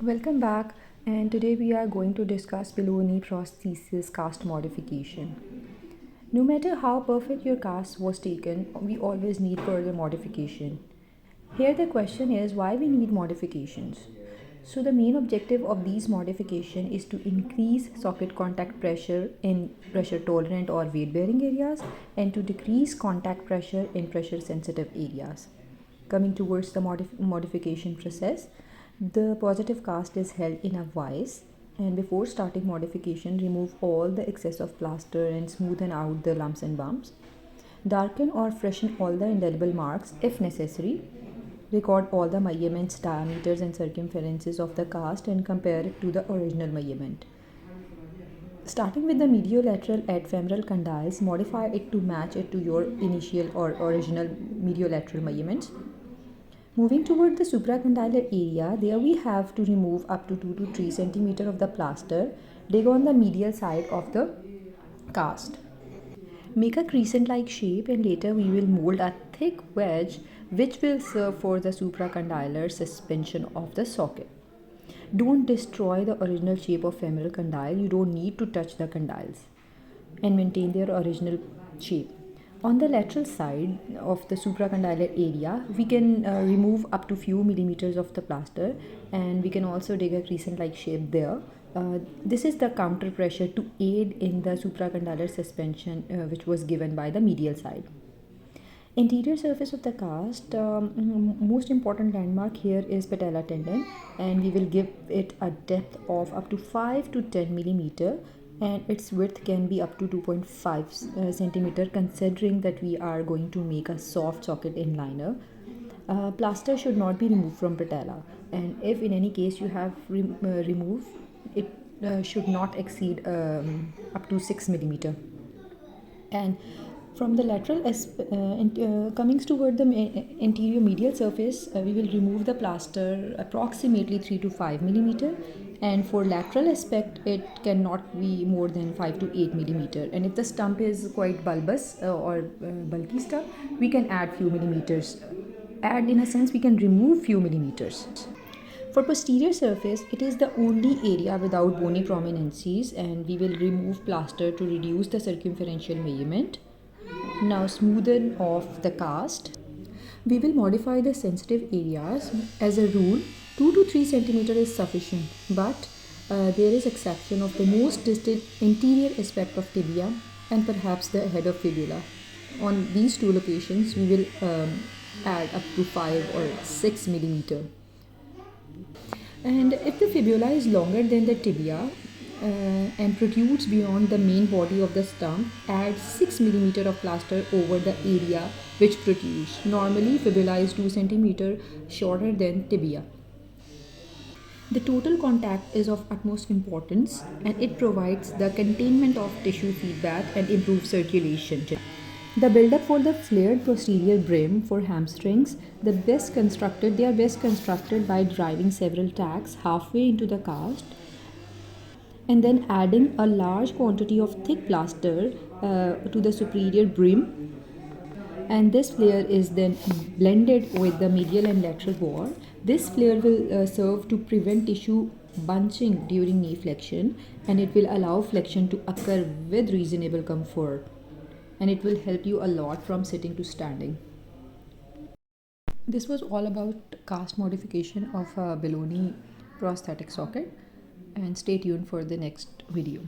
Welcome back, and today we are going to discuss below knee prosthesis cast modification. No matter how perfect your cast was taken, we always need further modification. Here the question is why we need modifications. So the main objective of these modification is to increase socket contact pressure in pressure tolerant or weight bearing areas and to decrease contact pressure in pressure sensitive areas. Coming towards the modification process, the positive cast is held in a vise, and before starting modification, remove all the excess of plaster and smoothen out the lumps and bumps. Darken or freshen all the indelible marks if necessary. Record all the measurements, diameters, and circumferences of the cast and compare it to the original measurement. Starting with the mediolateral at femoral condyles, modify it to match it to your initial or original mediolateral measurements. Moving toward the supracondylar area, there we have to remove up to 2 to 3 cm of the plaster. Dig on the medial side of the cast. Make a crescent-like shape and later we will mold a thick wedge which will serve for the supracondylar suspension of the socket. Don't destroy the original shape of femoral condyle. You don't need to touch the condyles and maintain their original shape. On the lateral side of the supracondylar area, we can remove up to few millimeters of the plaster, and we can also dig a crescent-like shape there. This is the counter pressure to aid in the supracondylar suspension which was given by the medial side. Interior surface of the cast, most important landmark here is patella tendon, and we will give it a depth of up to 5 to 10 millimeter, and its width can be up to 2.5 centimeter, considering that we are going to make a soft socket inliner. Plaster should not be removed from patella, and if in any case you have removed it, should not exceed up to 6 millimeter. And from the lateral coming toward the interior medial surface, we will remove the plaster approximately 3 to 5 millimeter, and for lateral aspect it cannot be more than 5 to 8 millimeter, and if the stump is quite bulbous or bulky stump, we can add few millimeters. Add in a sense, we can remove few millimeters. For posterior surface, it is the only area without bony prominences, and we will remove plaster to reduce the circumferential measurement. Now smoothen off the cast. We will modify the sensitive areas. As a rule, 2 to 3 centimeter is sufficient, but there is exception of the most distant interior aspect of tibia and perhaps the head of fibula. On these two locations, we will add up to 5 or 6 millimeter. And if the fibula is longer than the tibia and protrudes beyond the main body of the stump, add 6 mm of plaster over the area which protrudes. Normally, fibula is 2 cm shorter than tibia. The total contact is of utmost importance, and it provides the containment of tissue feedback and improves circulation. The build-up for the flared posterior brim for hamstrings, they are best constructed by driving several tacks halfway into the cast and then adding a large quantity of thick plaster to the superior brim, and this flare is then blended with the medial and lateral wall. This flare will serve to prevent tissue bunching during knee flexion, and it will allow flexion to occur with reasonable comfort, and it will help you a lot from sitting to standing. This was all about cast modification of a below knee prosthetic socket, and stay tuned for the next video.